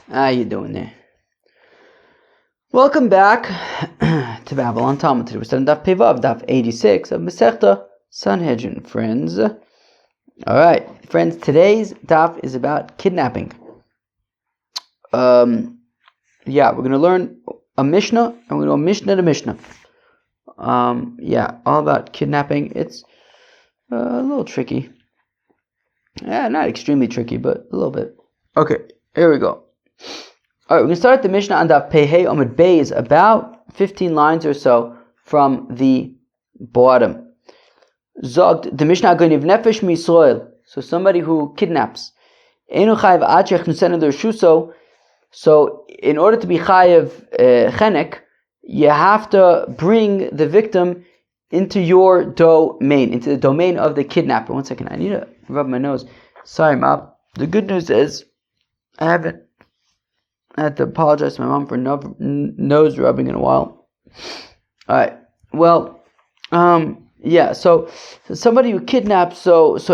How you doing there? Welcome back to Babylon Talmud. Today we're studying Daf Pevav, Daf 86 of Masechta Sanhedrin, friends. Alright, friends, today's Daf is about kidnapping. We're going to learn a Mishnah, and we're going to go Mishnah to Mishnah. All about kidnapping. It's a little tricky. Yeah, not extremely tricky, but a little bit. Okay, here we go. Alright, we're going to start the Mishnah on Daf Pehei Amud Beis, about 15 lines or so from the bottom. Zogt, the Mishnah Goniv Nefesh Misroel, so somebody who kidnaps. Einu Chayev Ad Shechnusen L'Rshuso, so in order to be Chayev Chenek, you have to bring the victim into your domain, into the domain of the kidnapper. One second, I need to rub my nose. Sorry, Mom. The good news is, I had to apologize to my mom for nose rubbing in a while. Alright, well, so somebody who kidnaps, so the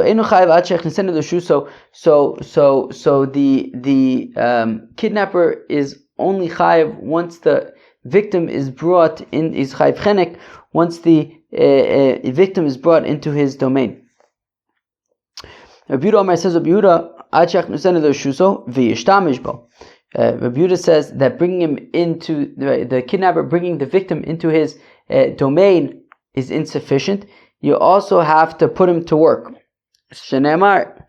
kidnapper is only chayiv once the victim is brought in, is chayiv chenek, once the victim is brought into his domain. Rabbi Yehuda says, Rabbi Yehuda, Rabbi Yehuda says that bringing him into the kidnapper, bringing the victim into his domain is insufficient. You also have to put him to work. Shenemar,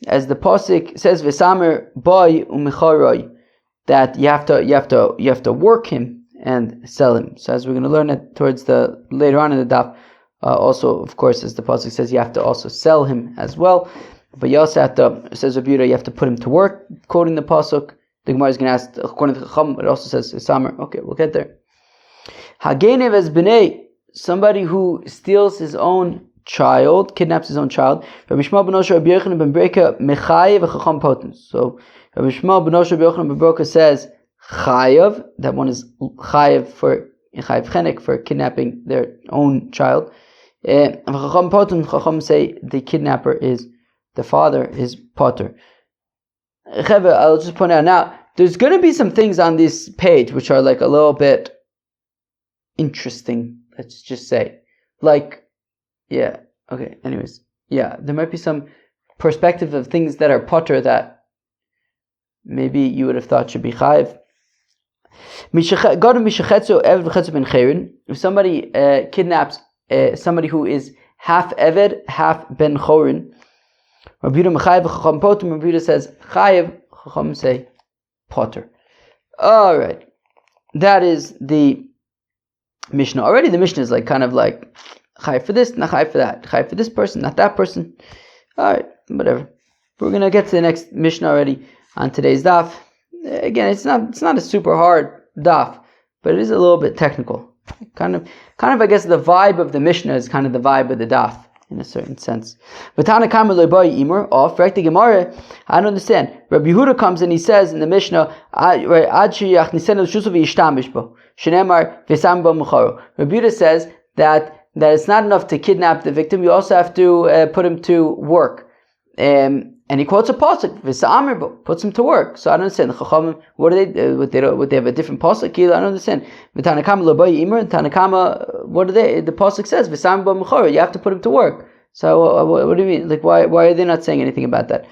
as the pasuk says, "V'samer boy u'micharoi," that you have to work him and sell him. So as we're going to learn it towards the later on in the daf, also of course as the pasuk says, you have to also sell him as well. But you also have to, says Rabbi Yehuda, you have to put him to work, quoting the pasuk. The Gemara is going to ask, according to the Chacham, it also says Samer. Okay, we'll get there. Hagenev as b'nei, somebody who steals his own child, kidnaps his own child. Rabbi Shmuel ben Osher Rabbi Yochanan ben Breka mechayev v'chacham poten. So Rabbi Shmuel ben Osher Rabbi Yochanan ben Breka says chayev, that one is chayev for chayev chenek for kidnapping their own child. V'chacham poten, chacham say the kidnapper is the father is poter. I'll just point out now, there's going to be some things on this page which are like a little bit interesting, let's just say. There might be some perspective of things that are potter that maybe you would have thought should be chayiv. If somebody kidnaps somebody who is half eved, half ben chorin, Rabbi Yehuda says chayiv, Chacham say potter. All right, that is the Mishnah. Already the Mishnah is kind of like chayiv for this, not chayiv for that. Chayiv for this person, not that person. All right, whatever. We're gonna get to the next Mishnah already on today's daf. Again, it's not a super hard daf, but it is a little bit technical. Kind of. I guess the vibe of the Mishnah is kind of the vibe of the daf, in a certain sense. But Tana Kama Loibai Imur, off, right? The Gemara, I don't understand. Rabbi Yehuda comes and he says in the Mishnah, Rabbi Yehuda says that it's not enough to kidnap the victim, you also have to put him to work. And he quotes a pasuk, puts him to work. So I don't understand. The Chachamim, what do they? Would they have a different pasuk? I don't understand. Tanakama lobai imer. Tanakama, what do they? The pasuk says, you have to put him to work. So what do you mean? Why are they not saying anything about that?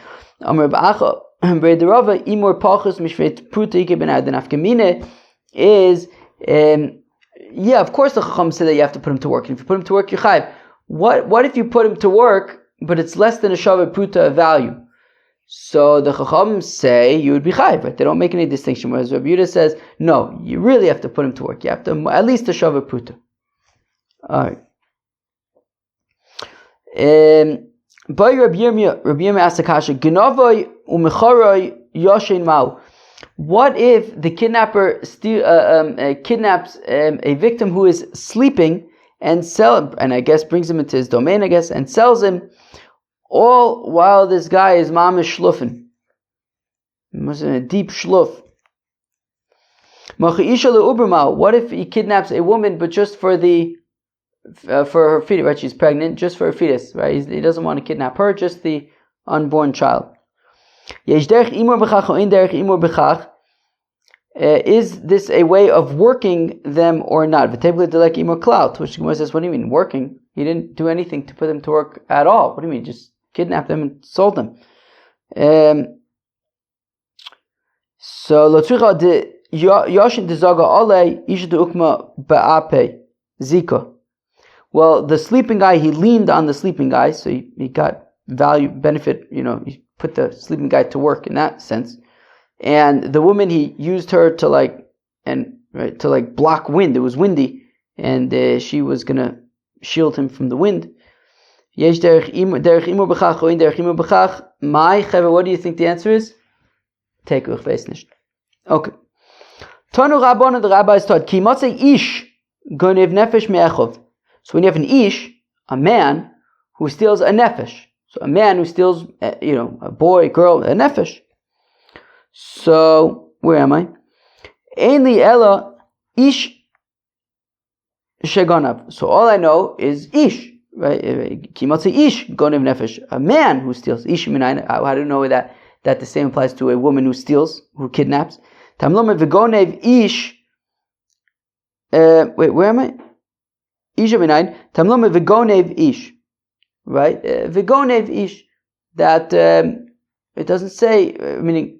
Is of course the Chacham said that you have to put him to work. And if you put him to work, you're chayiv. What if you put him to work, but it's less than a shavet pruta of value? So the Chacham say you would be chayiv, right? They don't make any distinction. Whereas Rabbi Yehuda says, no, you really have to put him to work. You have to at least a shavet pruta. All right. By Rabbi Yirmiyah asks the kasha, Genavoy u'mecharoi yoshin mau. What if the kidnapper kidnaps a victim who is sleeping and brings him into his domain, and sells him, all while this guy is mamish shlufen. He must have a deep shluf. What if he kidnaps a woman, but just for her fetus, right? She's pregnant, just for her fetus, right? He doesn't want to kidnap her, just the unborn child. is this a way of working them or not? To which the Gemara says, what do you mean, working? He didn't do anything to put them to work at all. What do you mean? Just kidnapped them and sold them. So, Yashin Dizaga Ale, Ishadu Ukma Ba'ape, Zika. Well, the sleeping guy, he leaned on the sleeping guy, so he got benefit, he put the sleeping guy to work in that sense. And the woman, he used her to block wind. It was windy, and she was gonna shield him from the wind. What do you think the answer is? Take nicht. Okay. Tanu Rabbana, the rabbis taught, Ki matzei ish gonev nefesh me'echov. So when you have an ish, a man who steals a nefesh. So a man who steals, a boy, girl, a nefesh. So, where am I? Ein li ela ish shegonav. So all I know is ish. Right? Ki matzei ish gonev nefesh. A man who steals. Ish minayin. How do you know that the same applies to a woman who steals, who kidnaps? Tamlom v'gonev ish. Wait, where am I? Isha minayin. Tamlom v'gonev ish. Right? V'gonev ish. That it doesn't say. Meaning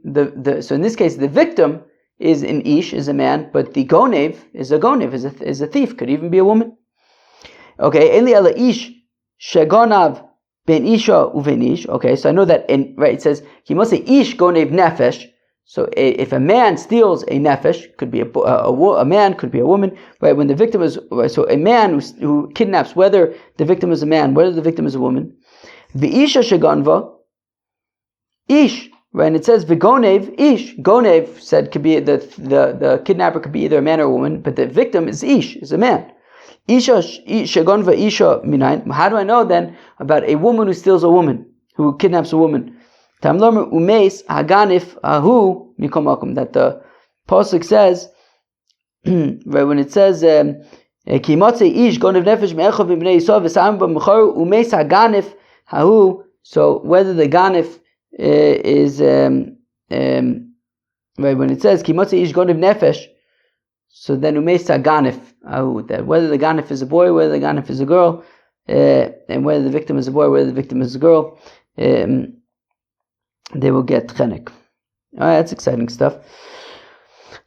so in this case the victim is an ish, is a man, but the gonev is a thief. Could even be a woman. Okay. Eli ala ish shegonav ben isha uven ish. Okay, so I know that it says he must say ish gonev nefesh. So if a man steals a nefesh, could be a man, could be a woman, right? When the victim is, so a man who kidnaps, whether the victim is a man, whether the victim is a woman, the isha sheganva, ish, right? And it says v'gonev ish. Gonev said could be the kidnapper could be either a man or a woman, but the victim is ish, is a man. Isha sheganva isha minayin. How do I know then about a woman who steals a woman, who kidnaps a woman? Tamlomer umeis haganif ahu mikomakum. That the pasuk says, right, when it says ki matzei ish gonev nefesh me'echov v'bnei Yisrael v'sam b'mecharu umeis haganif ahu. So whether the ganif is right, when it says ki matzei ish gonev nefesh, so then umeis haganif ahu, that whether the ganif is a boy, whether the ganif is a girl, and whether the victim is a boy, whether the victim is a girl, they will get chenek. Alright, that's exciting stuff.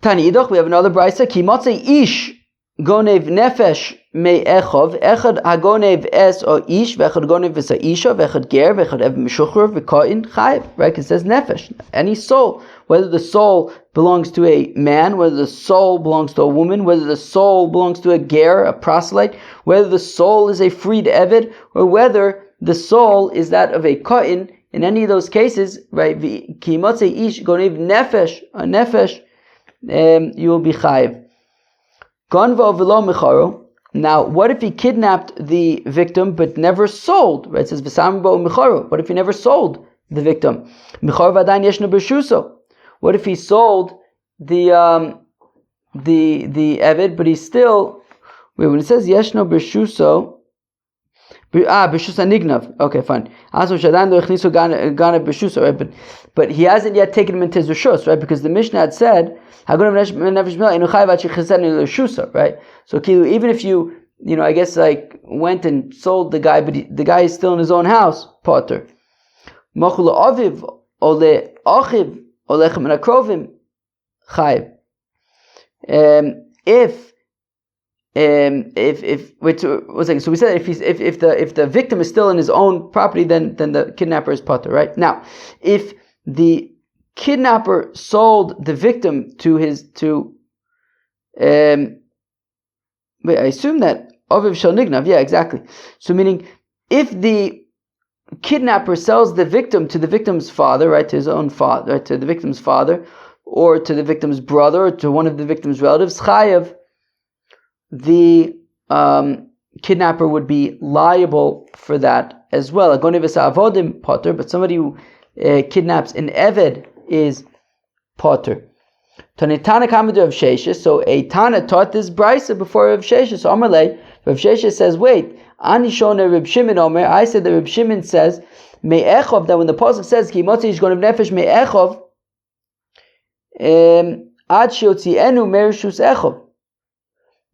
Tani Idoch, we have another brisa. Ki motzei ish gonev nefesh me'echov, echad hagonev es o ish, v'echad gonev es isha, v'echad ger, v'echad ev meshuchur, v'ka'in chayiv. Right, it says nefesh. Any soul, whether the soul belongs to a man, whether the soul belongs to a woman, whether the soul belongs to a ger, a proselyte, whether the soul is a freed eved, or whether the soul is that of a ka'in. In any of those cases, right, ki motzei ish gonev nefesh, a nefesh, you will be chayiv. Gonva v'lo mecharo. Now, what if he kidnapped the victim but never sold? Right, it says v'sam bo mecharo. What if he never sold the victim? Mecharo v'adayin yeshno b'shuso. What if he sold the eved, but he still, wait, when it says yeshno b'shuso, b'shusa nignav. Okay, fine. Right? But he hasn't yet taken him into his reshus, right? Because the Mishnah had said, right? So even if you I guess like went and sold the guy, but the guy is still in his own house, potter. So we said if the victim is still in his own property, then the kidnapper is potter, right? Now, if the kidnapper sold the victim I assume that Aviv shel nignav, yeah, exactly. So meaning, if the kidnapper sells the victim to the victim's father, right, to his own father, right, to the victim's father, or to the victim's brother, or to one of the victim's relatives, chayav, the kidnapper would be liable for that as well. But somebody who kidnaps an eved is potter. Tanitana Kamadu of Sheshes. So a Tana taught this brisa before Rav Sheshes. So Amalei, Rav Sheshes says, wait, Ani Shona Reb Shimon Omer. I said that Reb Shimon says, Me'echov, that when the pasuk says, Ki motzi ish gonev nefesh me'echov, Ad sheotzienu merishus echov,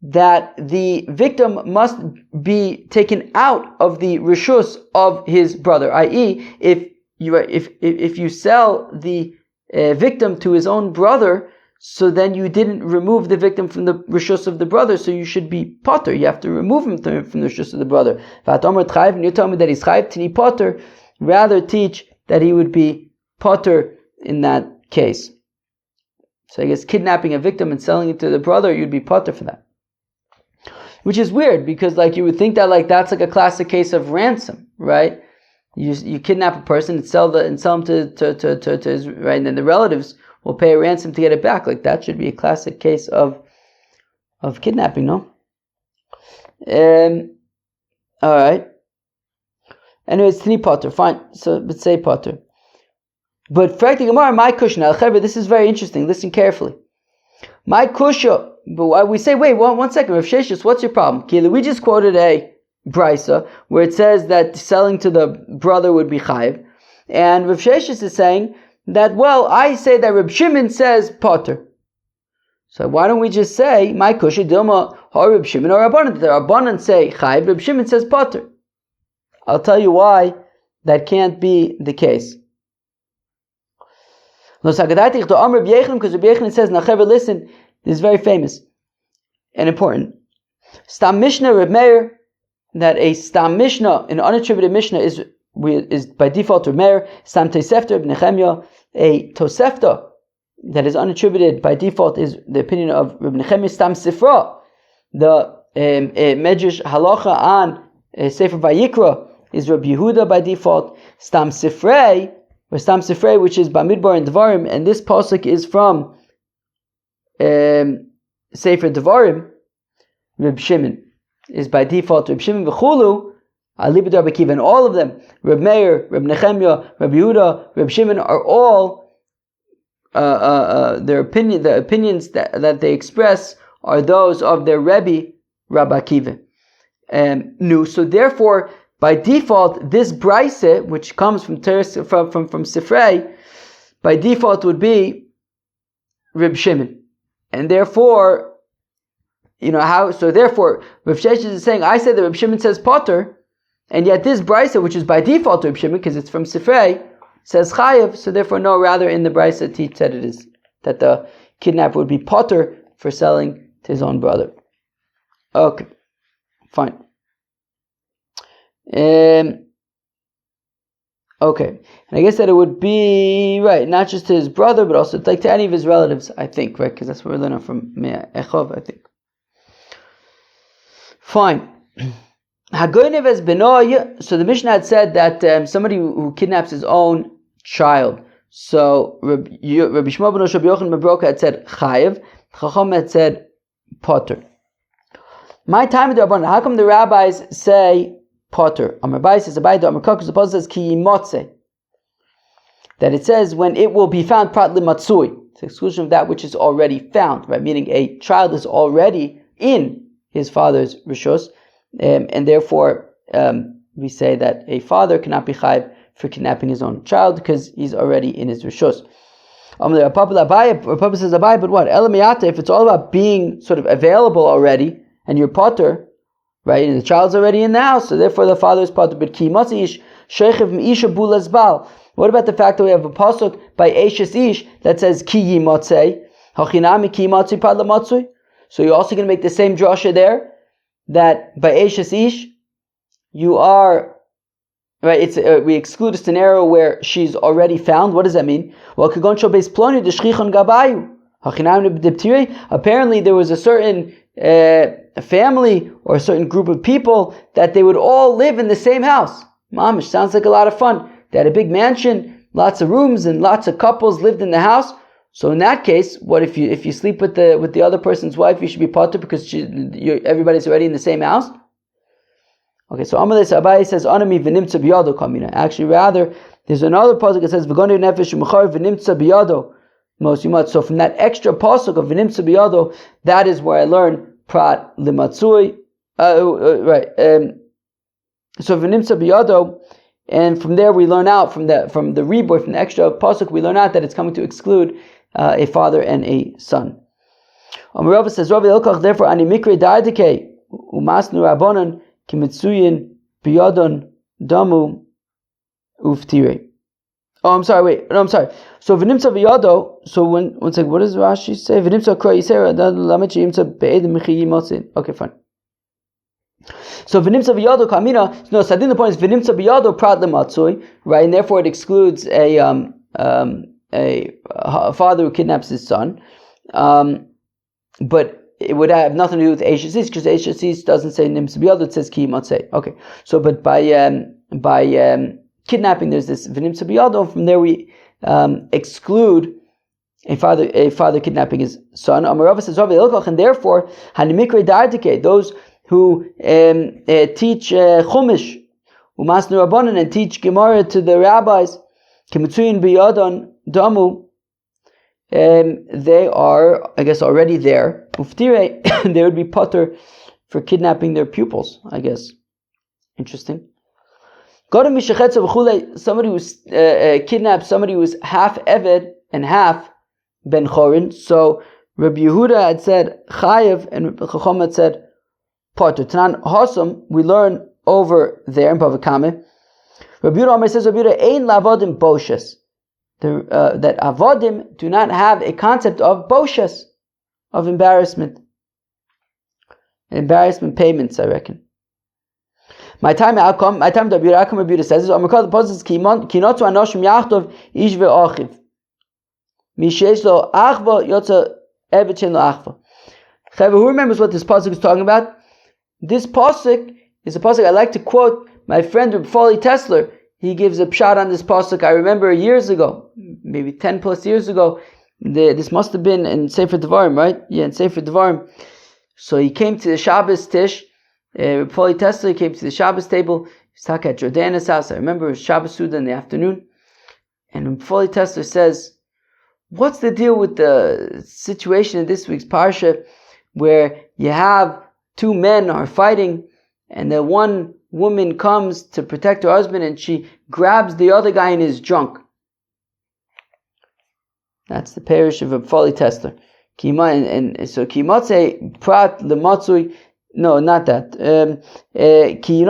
that the victim must be taken out of the rishus of his brother, i.e., if you sell the victim to his own brother, so then you didn't remove the victim from the rishus of the brother, so you should be potter. You have to remove him from the rishus of the brother. And you tell me that he's chayv tini potter, rather teach that he would be potter in that case. So I guess kidnapping a victim and selling it to the brother, you'd be potter for that. Which is weird, because you would think that that's a classic case of ransom, right? You kidnap a person and sell him to his, right, and then the relatives will pay a ransom to get it back. That should be a classic case of kidnapping, no? All right. Anyways, three potter, fine. So let's say potter. But Frakti Gemara, my kushna, this is very interesting. Listen carefully. My kusha. But we say, wait, one second, Rav Sheshis, what's your problem? We just quoted a brisa where it says that selling to the brother would be chayiv, and Rav Sheshis is saying that, well, I say that Reb Shimon says potter. So why don't we just say, my kusha dilma or Reb Shimon or Rabbanan? The Rabbanan say chayiv, Reb Shimon says potter. I'll tell you why that can't be the case. Because Reb Yechanan says, now listen, this is very famous and important. Stam Mishnah Reb Meir, that a Stam Mishnah, an unattributed Mishnah, is by default Reb Meir. Stam Tosefta Reb Nechemya, a Tosefta that is unattributed by default is the opinion of Reb Nechemya. Stam Sifra, the Medrash Halacha on Sefer Vayikra, is Reb Yehuda by default. Stam Sifrei, which is Bamidbar and Devarim, and this pasuk is from Sefer Devarim, Reb Shimon is by default Reb Shimon v'chulu, Alibud Rabbi Akiva, and all of them, Reb Meir, Reb Nechemya, Reb Yehuda, Reb Shimon, are all the opinions that they express are those of their Rebbe, Rabbi Akiva. So therefore, by default, this brisa, which comes from Sifrei, by default would be Reb Shimon. And therefore, therefore, Rav Sheshes is saying, I said that Reb Shimon says potter, and yet this brisa, which is by default Reb Shimon, because it's from Sifrei, says chayev, so therefore no, rather in the brisa teach that it is, that the kidnapper would be potter for selling to his own brother. Okay, fine. Okay, and I guess that it would be, right, not just to his brother, but also to any of his relatives, I think, right, because that's what we're learning from Echov, I think. Fine. So the Mishnah had said that somebody who kidnaps his own child, so Rabbi Shmuel ben Yochanan ben Broka had said chayev, Chacham had said potter. My time of the Rabbanan, how come the rabbis say potter? Amar Bai says, Abai, Amar Kakus, the Pasuk says, Ki yimotze, that it says, when it will be found, prat limatzui, it's the exclusion of that which is already found, right? Meaning a child is already in his father's rishus, and therefore we say that a father cannot be chayiv for kidnapping his own child because he's already in his rishus. Papa says, Abai, but what? Elamiyata, if it's all about being sort of available already, and you're potter, right, and the child's already in the house, so therefore the father is potter. But ki ish shechiv isha bulas bal. What about the fact that we have a pasuk by Eishes Ish that says ki yimotzei hachinami ki yimatzei pad lamatzui? So you're also going to make the same drasha there, that by Eishes Ish you are, right, it's we exclude a scenario where she's already found. What does that mean? Well, apparently there was a certain a family or a certain group of people that they would all live in the same house. Mamish, sounds like a lot of fun. They had a big mansion, lots of rooms, and lots of couples lived in the house. So in that case, what if you sleep with the other person's wife, you should be potter because everybody's already in the same house? Okay, so Amalei Abai says, "Anami v'nimtza biyado kamina." Actually, rather, there's another pasuk that says, "V'gonu nefesh u'machar v'nimtza biyado." So from that extra pasuk of v'nimtza biyado, that is where I learn prat limatzui. Right. So v'nimtza biyado, and from there we learn out from the reboy, from the extra pasuk, we learn out that it's coming to exclude a father and a son. Rava says, therefore, ani mikre da'adike umasnu rabbanon kimitsuyin biyadon damu uftire. Oh, I'm sorry. Wait. No, I'm sorry. So v'nimtza v'yado. So one second. What does Rashi say? V'nimtza kra yisera lamet she'imtza be'edim mechi yimotzin. Okay, fine. So v'nimtza v'yado kamina. No, so I think the point is v'nimtza v'yado prat lematzui, right? And therefore it excludes a father who kidnaps his son. But it would have nothing to do with Eishasis, because Eishasis doesn't say nimtza v'yado. It says ki yimatzei. Okay. So, but by kidnapping, there's this v'nimtza b'yado. From there, we exclude a father kidnapping his son. Amarava says, and therefore, hanimikre da'artike, those who teach chumash, umasnu rabbanon, and teach Gemara to the rabbis, kimitzuyin b'yadon damu, they are, I guess, already there. Uftire, they would be patur for kidnapping their pupils, I guess. Interesting. Somebody who's kidnapped somebody who's half Eved and half Ben Chorin. So Rabbi Yehuda had said Chayev and Rabbi Chacham had said Pater. Tanan Hasam, we learn over there in Bava Kame. Rabbi Yehuda says, Rabbi Yehuda, Ein lavadim boshes. That avodim do not have a concept of boshes, of embarrassment. Embarrassment payments, I reckon. My time the Rabbi says, the Pasuk is Kinotu Anoshim Yachtov Ish ve'achiv. Mishesh lo achva yotza evet shen lo achva. Who remembers what this Pasuk is talking about? This Pasuk is a Pasuk I like to quote my friend Reb Foley Tesler. He gives a pshat on this Pasuk. I remember years ago, maybe 10 plus years ago, this must have been in Sefer Devarim, right? Yeah, in Sefer Devarim. So he came to the Shabbos Tish. Foley Tesla came to the Shabbos table. He was talking at Jordana's house. I remember it was Shabbos Suda in the afternoon. And Foley Tesla says, what's the deal with the situation in this week's Parsha where you have two men are fighting and the one woman comes to protect her husband and she grabs the other guy in his junk? That's the parish of Foley Tesla. And so Kimatze Prat Lematzui. No, not that. If you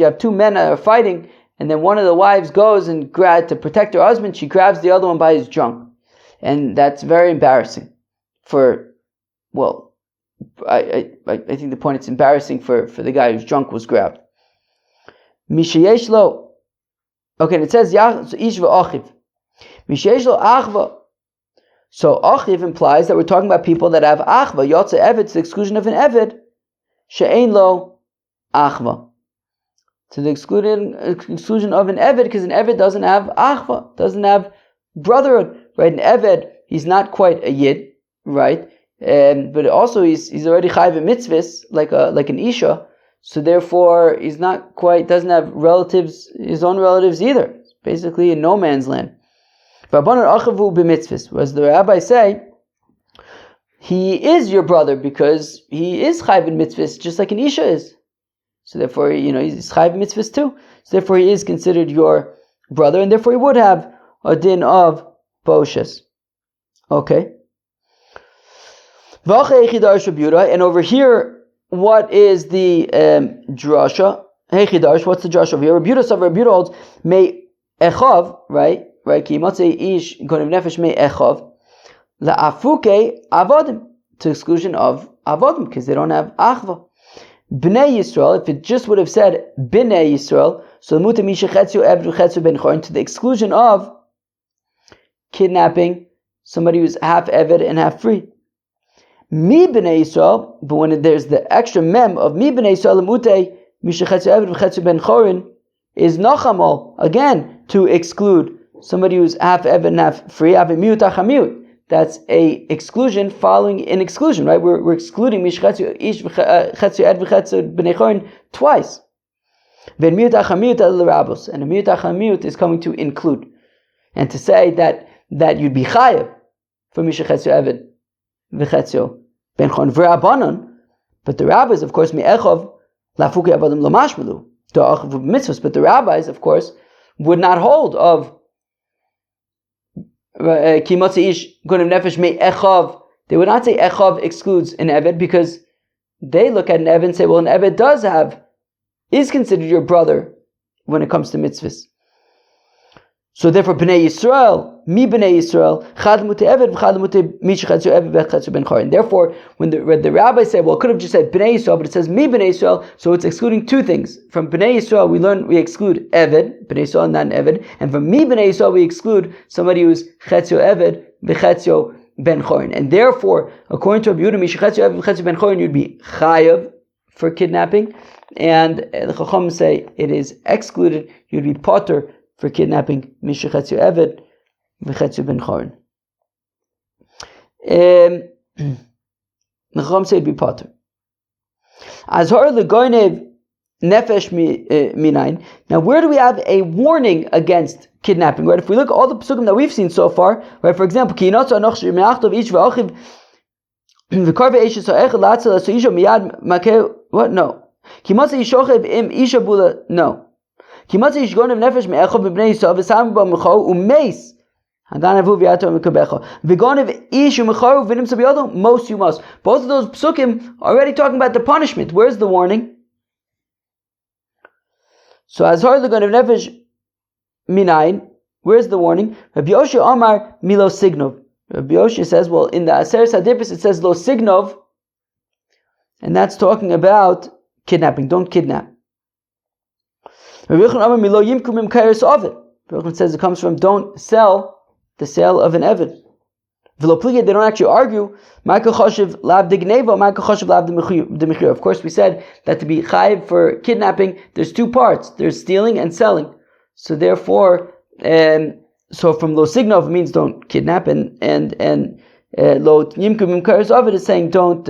have two men that are fighting, and then one of the wives goes and to protect her husband, she grabs the other one by his junk. And that's very embarrassing. I think the point, it's embarrassing for the guy whose junk was grabbed. Okay, and it says, Ish ve'achiv. Misheyesh lo achva. So achiv implies that we're talking about people that have achva. Yotze eved to the exclusion of an eved. She'ein lo achva. To the exclusion of an eved, because an eved doesn't have achva, doesn't have brotherhood, right? An eved, he's not quite a yid, right? But also he's already chayv in mitzvahs, like an isha. So therefore he's not quite, doesn't have relatives, his own relatives either. It's basically in no man's land. Whereas the rabbis say, he is your brother because he is chayv in mitzvahs, just like an isha is. So therefore, he's chayv in mitzvahs too. So therefore, he is considered your brother, and therefore he would have a din of boshes. Okay. And over here, what is the drasha? Hechidash, what's the drasha over here? Rabbi Yehuda holds may echav, right? Right, ki imatzei ish gonim nefesh me echav la'afuke avodim, to exclusion of avodim, because they don't have achva. Bnei Yisrael, if it just would have said Bnei Yisrael, so muta misha chetzu evdu chetzu ben chorin, to the exclusion of kidnapping somebody who's half eved and half free. Mi Bnei Yisrael, but when there's the extra mem of mi Bnei Yisrael muta misha chetzu evdu chetzu ben chorin, is nachamol, again to exclude somebody who's half eved and half free. That's a exclusion following an exclusion, right? We're excluding mishchetzu ish chetzu ed v'chetzu b'nei chorin twice. And the miyut achamiyut is coming to include, and to say that you'd be chayev for mishchetzu eved v'chetzu ben chorin v'rabanan. But the rabbis, of course, mi'echov lafuki avodim lamashmalu da'achav mitzvos. But the rabbis, of course, would not hold of Ki motzi ish gonav nefesh me echav. They would not say echav excludes an eved, because they look at an eved and say, well, an eved is considered your brother when it comes to mitzvahs. So therefore, Bnei Yisrael, mi Bnei Yisrael, chad mute eved, chad mute mishchatzu eved, v'chatzu ben chorin. Therefore, when the rabbis say, well, it could have just said Bnei Yisrael, but it says mi Bnei Yisrael, so it's excluding two things. From Bnei Yisrael, we exclude eved, Bnei Yisrael, not an eved, and from mi Bnei Yisrael, we exclude somebody who's chetzu eved, v'chetzu ben chorin. And therefore, according to Rabbi Yehuda, mishchatzu eved, v'chetzu ben chorin, you'd be chayav for kidnapping, and the Chacham say it is excluded, you'd be potter for kidnapping, mishchatzu eved, v'chetzu ben chorin. The Chacham say it'd be potter. Azhar legoinev nefesh minayin. Now, where do we have a warning against kidnapping? Right? If we look at all the psukim that we've seen so far, right? For example, ki yinotzu anoch me'achtov ish v'achiv v'karve eshes ha'echad latzal so isha miyad makeh. What? No. Ki matzi yishochev im isha bula. No. Ki matzi yishgonev nefesh me'echov v'bnei yisrael v'sam b'mecho u'meis haganavu v'yato mekabecho v'gonev ish u'mecho v'nimsa b'yado most you must. Both of those psukim are already talking about the punishment. Where's the warning? So azhar legonev nefesh minayin. Where's the warning? Rabbi Yoshi Amar milo signov. Rabbi Yoshi says, well, in the Aseres Hadibris it says lo signov, and that's talking about kidnapping. Don't kidnap. Rabbi Yochanan Amar milo yimkum im kairos ovid. Rabbi Yochanan says it comes from don't sell the sale of an eved. V'lo pliga, they don't actually argue. Ma'aka choshev lav de gneva, ma'aka choshev lav de mechira. Of course, we said that to be chayiv for kidnapping, there's two parts. There's stealing and selling. So therefore, so from lo signov means don't kidnap, and lo yimkum im kairos ovid is saying don't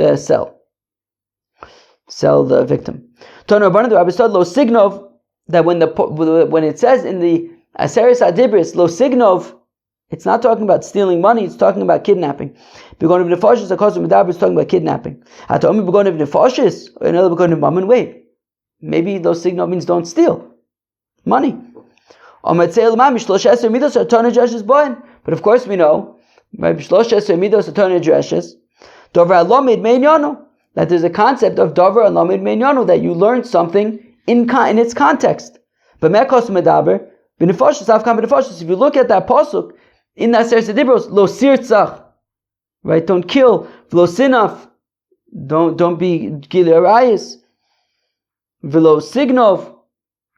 sell the victim. Tonu Rabbanan, the Rabbi said lo signov, that when it says in the Aseres Hadibris lo signov, it's not talking about stealing money, it's talking about kidnapping. Begon of nefashis, akosum medaber, is talking about kidnapping. Hatomi begon of nefashis, or another begon of mammon. Wait, maybe lo signov means don't steal money. But of course we know, that there's a concept of davar alamid meinyanu, that you learn something in its context. But if you look at that pasuk in that Aseres Hadibros, lo sirtzach, right? Don't kill. V'lo sinaf, don't be gilei arayis. V'lo signov,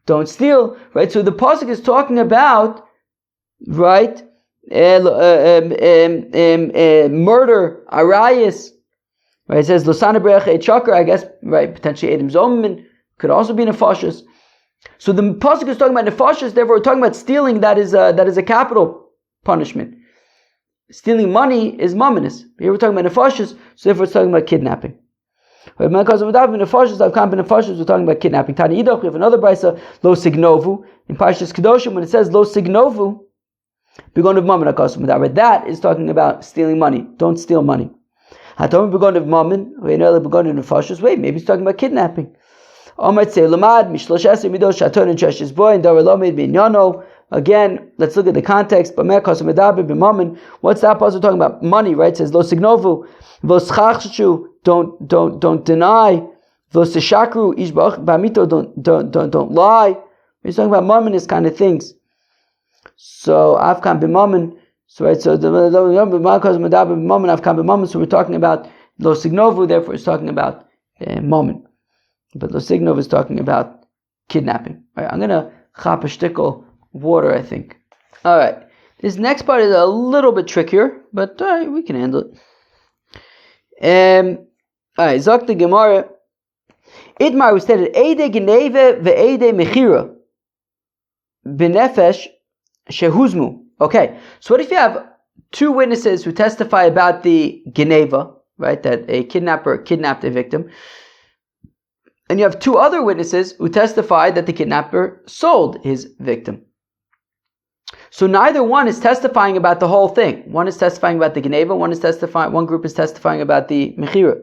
don't steal. Right? So the pasuk is talking about, right? Murder, arayis. Right? It says lo sanabrech et chakra. I guess, right? Potentially edim zomin could also be nefashis. So the pasuk is talking about nefashis. Therefore, we're talking about stealing. That is a capital punishment. Stealing money is mammonis. Here we're talking about nefashis. So therefore, it's talking about kidnapping. We're talking about kidnapping. Tani Idach, we have another brisa, lo signovu. In Parshas Kedoshim, when it says lo signovu, begon of mammon akasim medaber. That is talking about stealing money. Don't steal money. Hatomi begon of mammon. Wait, maybe it's talking about kidnapping. Again, let's look at the context. What's that pasuk talking about? Money, right? It says lo signovu, don't deny, don't lie. He's talking about mammon kind of things. So afkan b'mammon. So right, so so we're talking about lo signovu. Therefore, it's talking about mammon. But lo signov is talking about kidnapping. All right, I'm gonna chop a shtickle water, I think. All right, this next part is a little bit trickier, but we can handle it. All right, Zok the Gemara. Itmar, we stated Eide Geneve ve'Eide Mechira b'nefesh shehuzmu. Okay, so what if you have two witnesses who testify about the Geneva, right? That a kidnapper kidnapped a victim. And you have two other witnesses who testify that the kidnapper sold his victim. So neither one is testifying about the whole thing. One is testifying about the Geneva, one group is testifying about the Mechira.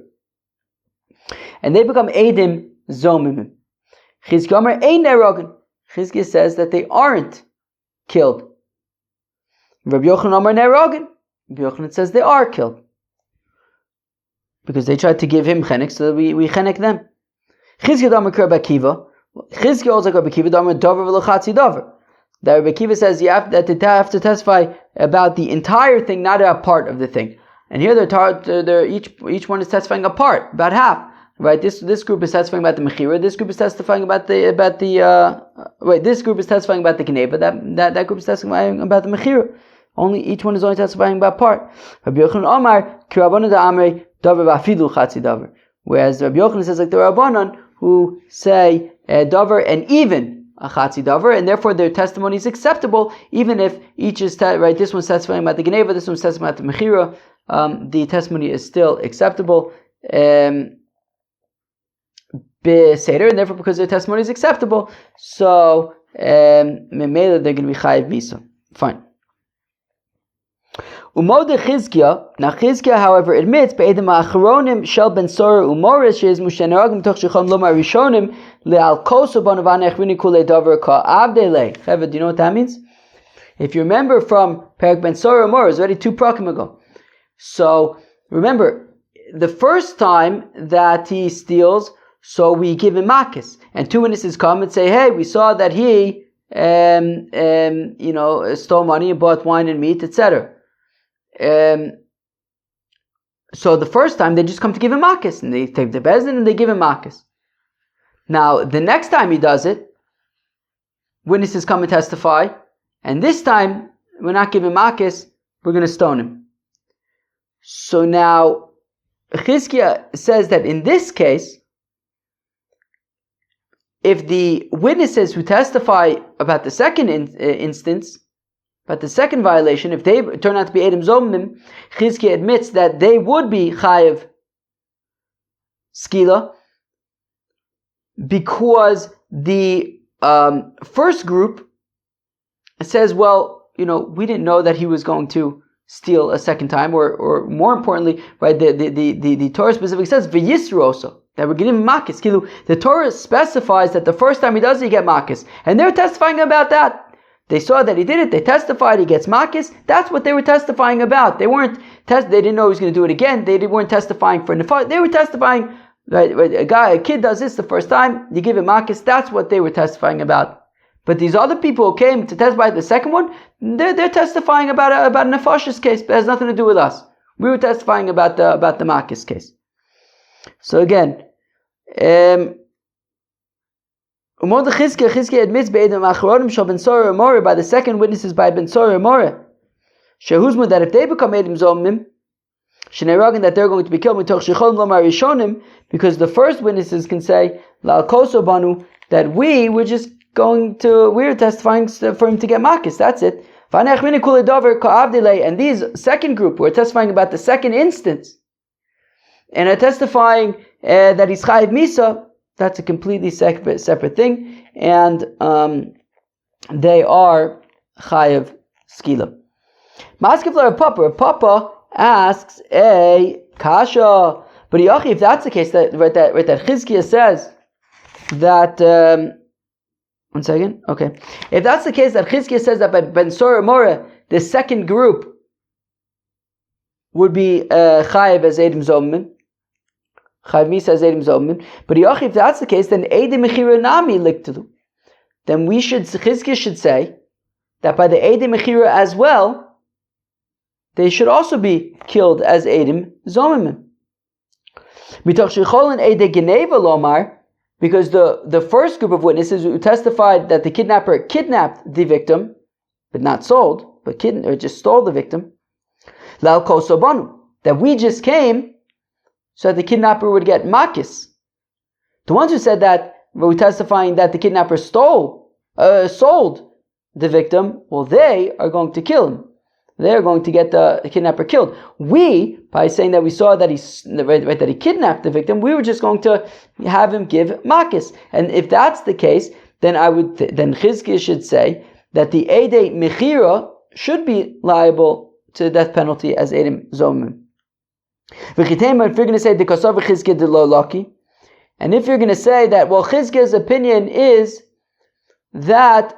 And they become Eidim Zomimim. Chizkiya says that they aren't killed. Rabbi Yochanan Amar Nerogin. Rabbi Yochanan says they are killed because they tried to give him chenek, so we chenek them. Chizkiya Amar Rabbi Akiva. Chizkiya also Rabbi Akiva Amar Dover v'Lochatzi Dover. That Rabbi Akiva says they have to testify about the entire thing, not a part of the thing. And here they're each one is testifying a part, about half. Right? This group is testifying about the mechira. This group is testifying about the this group is testifying about the geneva. That group is testifying about the mechira. Only each one is only testifying about part. Rabbi Yochanan Amar ki Rabbanan da'amrei davar v'afilu chatzi davar. Whereas Rabbi Yochanan says like the Rabbanan who say davar and even a chatzi davar, and therefore their testimony is acceptable even if each is right. This one's testifying about the geneva. This one's testifying about the mechira. The testimony is still acceptable. Seder, and therefore because their testimony is acceptable, so they're going to be chayiv misa. Fine. Umode Chizkiya. Now Chizkiya, however, admits be'edim ha'achronim shel ben Sora umoris she'izmu she'neragim toch shechom lomar rishonim le'al koso banavan echvini kulei davar ka'avdele. Cheva, do you know what that means? If you remember from Perak ben Sora umoris, already 2 prakim ago. So remember, the first time that he steals, so we give him makis, and 2 witnesses come and say, "Hey, we saw that he, stole money and bought wine and meat, etc." So the first time they just come to give him makis, and they take the bezin and they give him makis. Now the next time he does it, witnesses come and testify, and this time we're not giving makis; we're going to stone him. So now Chizkiya says that in this case, if the witnesses who testify about the second instance, about the second violation, if they turn out to be Edom Zomim, Chizkiya admits that they would be Chayiv Skila, because the first group says, well, we didn't know that he was going to steal a second time, or more importantly, right? The Torah specifically says v'yisru also, that we're giving him makis. The Torah specifies that the first time he does it, he get makis, and they're testifying about that. They saw that he did it. They testified he gets makis. That's what they were testifying about. They didn't know he was going to do it again. They weren't testifying for nefah. They were testifying. Right, a kid does this the first time, you give him makis. That's what they were testifying about. But these other people who came to testify the second one, they're testifying about a nefashis case, but it has nothing to do with us. We were testifying about the makis case. So again, Chizkiya admits by the second witnesses by Ben Sora Mora, Shehuzma, that if they become Edom Zomim, Sheneragan, that they're going to be killed because the first witnesses can say La'al Koso Banu, that we're testifying for him to get makis. That's it. And these second group who are testifying about the second instance and are testifying that he's chayiv misa, that's a completely separate thing, and they are chayiv skila. Maskefla Rav Papa asks a kasha, but if that's the case, that Chizkiya says that. One second. Okay. If that's the case, that Chizkiya says that by Ben Sora Mora, the second group would be chayiv as Edom Zomim, chayiv misa as Edom Zomim. But if that's the case, then Edom Mechira Nami Liktalu. Then Chizkiya should say that by the Edom Mechira as well, they should also be killed as Edom Zomim. Mitoch Shecholin Edom Geneva Lomar. Because the first group of witnesses who testified that the kidnapper kidnapped the victim, but not sold, but just stole the victim, La'al Koso Banu, that we just came so that the kidnapper would get makis. The ones who said that were testifying that the kidnapper sold the victim, well, they are going to kill him. They're going to get the kidnapper killed. We, by saying that we saw that that he kidnapped the victim, we were just going to have him give makis. And if that's the case, then then Chizkiya should say that the Edei Mechira should be liable to the death penalty as Edom Zomim. If you're going to say the Kasav Chizkiya de lo Laki, and if you're going to say that, well, Chizkiya's opinion is that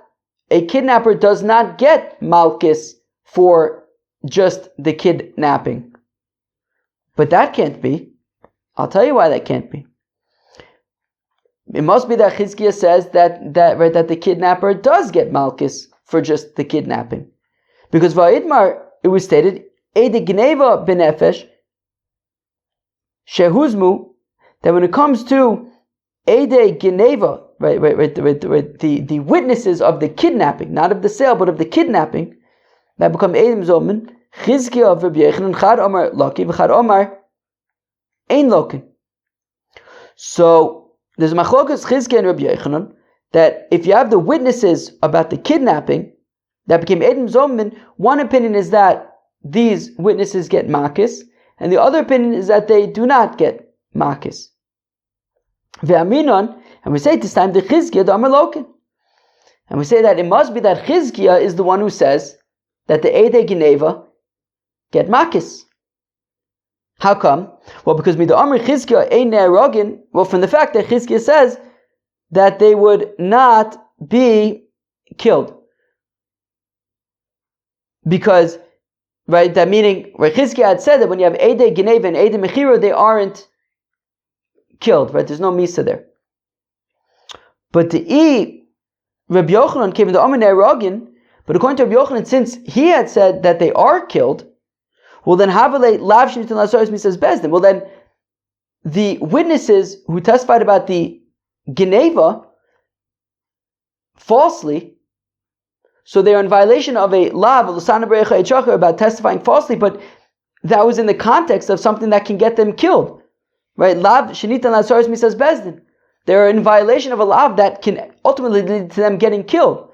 a kidnapper does not get malchus for just the kidnapping. But that can't be. I'll tell you why that can't be. It must be that Chizkiah says that the kidnapper does get malchus for just the kidnapping. Because Va'idmar, it was stated, Eide Gneva Benefesh, Shehuzmu, that when it comes to Eide Gneva, the witnesses of the kidnapping, not of the sale, but of the kidnapping, that become Eidim Zomen, Chizkiah of Rabbi Yochanan, Chad Omar Loki, V'chad Omar Ein Loki. So, there's Machlokas Chizkiah and Rabbi Yochanan, that if you have the witnesses about the kidnapping, that became Eidim Zomen, one opinion is that these witnesses get makis, and the other opinion is that they do not get makis. Ve'aminon, and we say this time the Chizkiah the Amar Lokin, and we say that it must be that Chizkiah is the one who says that the Eidei Geneva get makis. How come? Well, because the Amar Chizkiah ein ne'erogin. Well, from the fact that Chizkiah says that they would not be killed, because that meaning where Chizkiah had said that when you have Eidei Geneva and Eidei Mechira, they aren't killed, right? There's no misa there. But the Rabbi Yochanan came in the Amar ne'erogin. But according to Rabbi Yochanan, since he had said that they are killed, well then Havalei Lav Shenitan Lasaros Misas Bezdin. Well then, the witnesses who testified about the Geneva falsely, so they are in violation of a Lav about testifying falsely, but that was in the context of something that can get them killed, right? Lav Shenitan Lasaros Misas Bezdin. They're in violation of a Lav that can ultimately lead to them getting killed.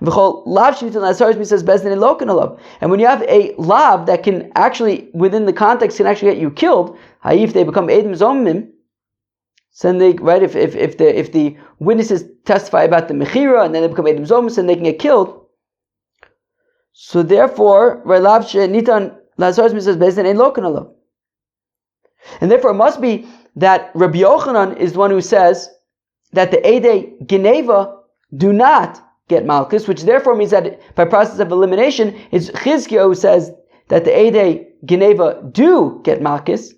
And when you have a lav that can actually, within the context, can actually get you killed, if they become Eidim Zomim, then they, right, if the witnesses testify about the Mechira and then they become Eidim Zomim, then they can get killed. So therefore, and therefore it must be that Rabbi Yochanan is the one who says that the Eidei Geneva do not get malchus, which therefore means that by process of elimination, it's Chizkiah who says that the Eidei Geneva do get malchus.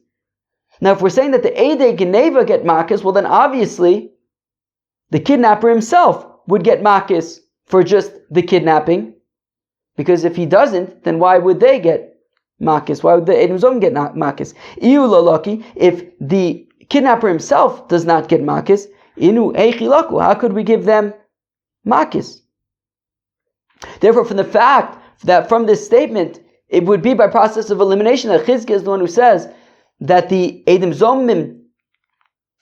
Now, if we're saying that the Eidei Geneva get malchus, well then obviously the kidnapper himself would get malchus for just the kidnapping, because if he doesn't, then why would they get malchus? Why would the Eidim Zom get malchus? Iu loloki, if the kidnapper himself does not get malchus, inu eichilaku, how could we give them makis? Therefore, from the fact that from this statement, it would be by process of elimination that Chizkiah is the one who says that the Eidim Zomim,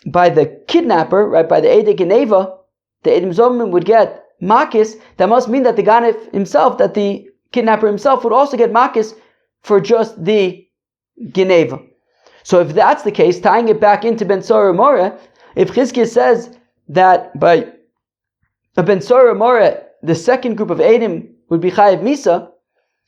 by the kidnapper, right, by the Eidei Geneva, the Eidim Zomim would get makis. That must mean that the Ganef himself, that the kidnapper himself would also get makis for just the Geneva. So if that's the case, tying it back into Ben Sora More, if Chizkiah says that by Ben Sora More, the second group of Eidim would be Chayiv Misa,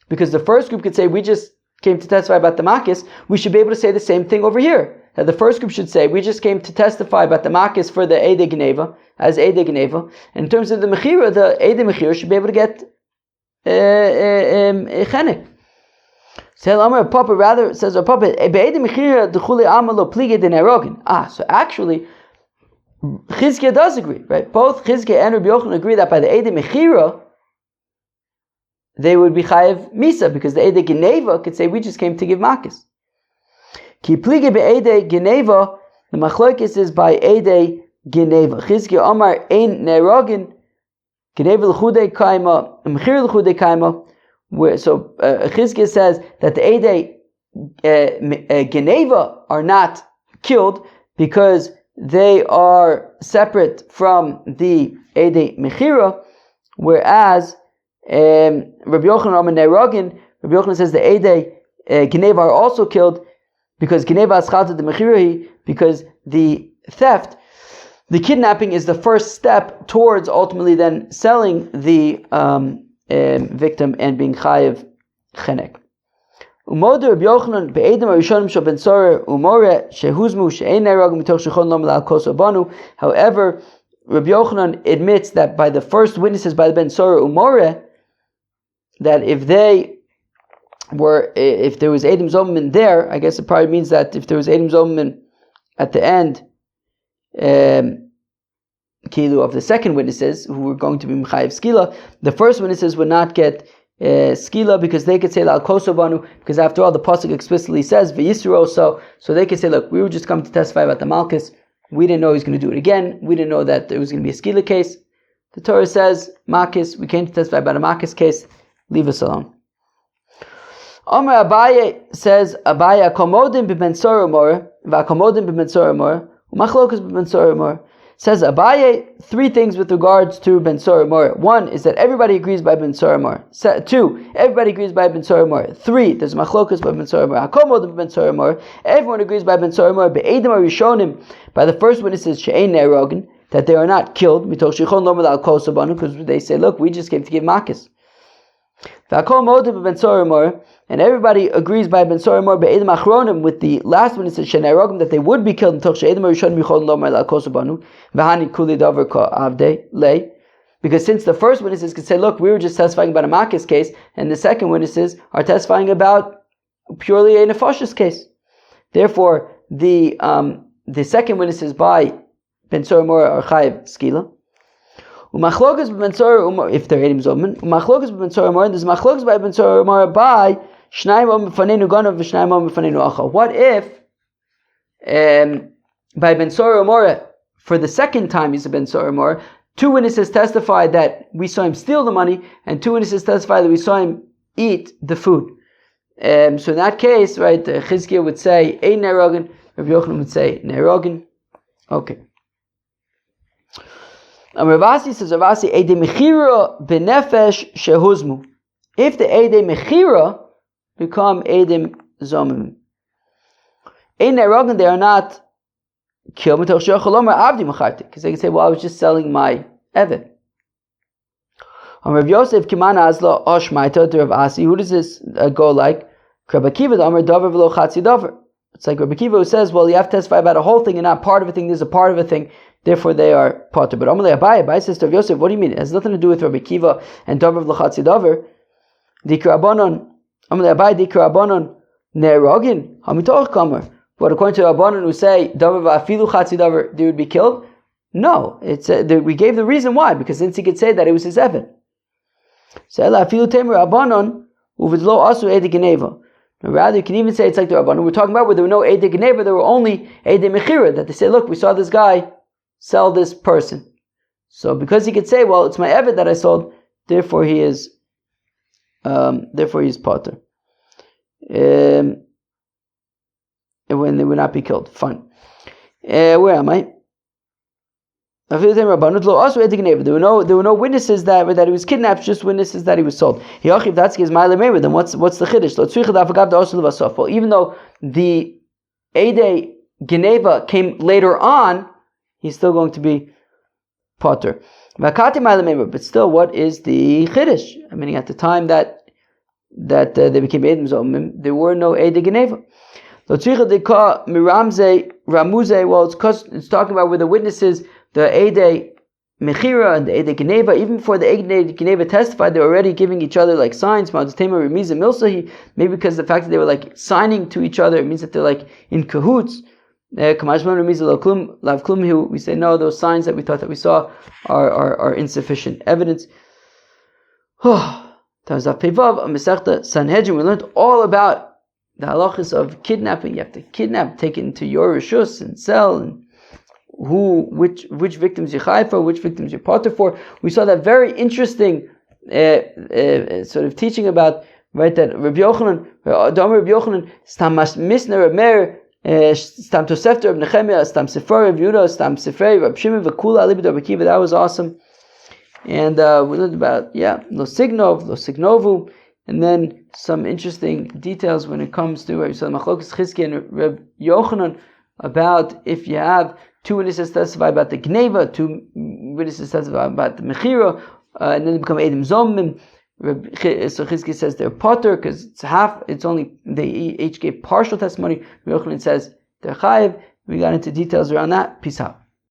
because the first group could say, we just came to testify about the Makis, we should be able to say the same thing over here. That the first group should say, we just came to testify about the Makis for the Eidei Geneva, as Eidei Geneva. In terms of the Mechira, the Eidei Mechira should be able to get Chenek. Papa rather says, Papa, Eidei Mechira, D'chuli Amalo Plige Den Erogin. So actually, Chizkiah does agree, right? Both Chizkiah and Rabbi Yochanan agree that by the Eidei Mechira, they would be Chayiv Misa, because the Eidei Geneva could say, we just came to give Makis. Ki Plige Be'eidei Geneva, the Machlokes is by Eidei Geneva. Chizkiah Omar Ein Nerogin, Geneva L'chudei Kaima, Mechira L'chudei Kaima. So Chizkiah says that the Eidei Geneva are not killed because they are separate from the Eidei Mechira, whereas Rabbi Yochanan Amar Ne'erogin, Rabbi Yochanan says the Eidei Geneva are also killed because Geneva Aschalta de Mechirahi, because the theft, the kidnapping is the first step towards ultimately then selling the victim and being Chayiv Chenek. Umodu Rabbi Yochanan be'edim harishonim shel ben Sora umore shehuzmu she'ein ne'erogin mitoch shechon lo melal kos abanu. However, Rabbi Yochanan admits that by the first witnesses by the ben Sora umore, that if they were, if there was Eidim Zomim there, I guess it probably means that if there was Eidim Zomim at the end, Kilu of the second witnesses who were going to be Mechayev Skila, the first witnesses would not get Skila because they could say Al Kosobanu, because after all the pasuk explicitly says V'Yisro, so they could say, look, we were just coming to testify about the Malchus, we didn't know he was going to do it again, we didn't know that there was going to be a Skila case. The Torah says Malchus, we came to testify about a Malchus case, leave us alone. Amar Abaye says, Abaye akomodim b'ben soromor v'akomodim b'ben soromor u'machlokus b'ben soromor. Says Abaye three things with regards to Ben Soromor. One is that everybody agrees by Ben Soromor. Two, everybody agrees by Ben Soromor. Three, there's machlokus by Ben Soromor. Hakomodim Ben Soromor. Everyone agrees by Ben Soromor. Be'edim arishonim, by the first witnesses she'ein ne'erogen, that they are not killed. Mitoch shichon lo melal kol sabanu, because they say, look, we just came to give makas. And everybody agrees by Ben Soromor be'edim achronim, with the last one, it says she'ne'erogim, that they would be killed because since the first witnesses could say, look, we were just testifying about a Makis case, and the second witnesses are testifying about purely a Nefashis case. Therefore, the second witnesses by Ben Soromor are chayiv skila. Umachlokas ben Soromor, if they're Eidim Zomim, umachlokas ben Soromor, there's machlokas by Ben Soromor by Shnayim om b'fanenu ganav v'shnayim om b'fanenu acha. What if by Ben Soromor, for the second time he's a Ben Soromor, two witnesses testify that we saw him steal the money, and two witnesses testify that we saw him eat the food. So in that case, right, Chizkiah would say ein ne'erogen, Rabbi Yochanan would say ne'erogen. Okay. Ravasi says, Ravasi, Eidei Mechira b'nefesh shehuzmu. If the Eidei Mechira become Eidim Zomim, Ein Ne'erogen, they are not killed, because they can say, well, I was just selling my Eved. Rav Yosef Kimana Azla Oshmaita to Rav Asi, who does this go like? Rabbi Akiva, the Amar Dover v'lo Chatzi Dover. It's like Rabbi Akiva who says, well, you have to testify about a whole thing and not part of a thing. There's a part of a thing, therefore they are potter. But Amalei Abaye says to Rav Yosef, what do you mean? It has nothing to do with Rabbi Akiva and Dover v'lo Chatzi Dover. Dikra Abanon, Amalei Abaye Dikra Abanon Ne'erogin Hamitoch Kamer. But according to Abanon who say Dover v'afilu Chatzi Dover, they would be killed. No, it's we gave the reason why, because since he could say that it was his Evan. So afilu temer Abanon uvidlo asu edi geneva. Rather, you can even say it's like the Rabbanon we're talking about, where there were no Eidei Geneva, there were only Eidei Mechira, that they say, look, we saw this guy sell this person. So because he could say, well, it's my Eved that I sold, therefore he is potter. When they would not be killed. Fine. Where am I? There were no witnesses that he was kidnapped, just witnesses that he was sold. Then what's the chiddush? Well, even though the Eidei Geneva came later on, he's still going to be potter. But still, what is the chiddush? I mean, at the time that they became Eidim Zomim, there were no Eidei Geneva. Well, it's talking about where the witnesses, the Eidei Mechira and the Eidei Geneva, even before the Eidei Geneva testified, they were already giving each other like signs. Maybe because the fact that they were like signing to each other, it means that they're like in cahoots. We say no, those signs that we thought that we saw are insufficient evidence. Sanhedrin, we learned all about the halachas of kidnapping. You have to kidnap, take it into your rishus and sell, and which victims you chai for, which victims you potter for. We saw that very interesting sort of teaching about, right, that Rabbi Yochanan, stam misner Reb Meir, stam tosefter Reb Nechemia, stam sefer Reb Yehuda, stam sefer Reb Shimon v'kula alibid Reb Akiva. That was awesome. And we learned about lo signovu, and then some interesting details when it comes to Machlokas Chizkiah and Reb Yochanan about if you have two witnesses testify about the Geneva, two witnesses testify about the Mechira, and then they become Eidim Zomim. So Chizkiah says they're potter because it's only, they each gave partial testimony. Reb Yochanan says they're chayiv. We got into details around that. Peace out.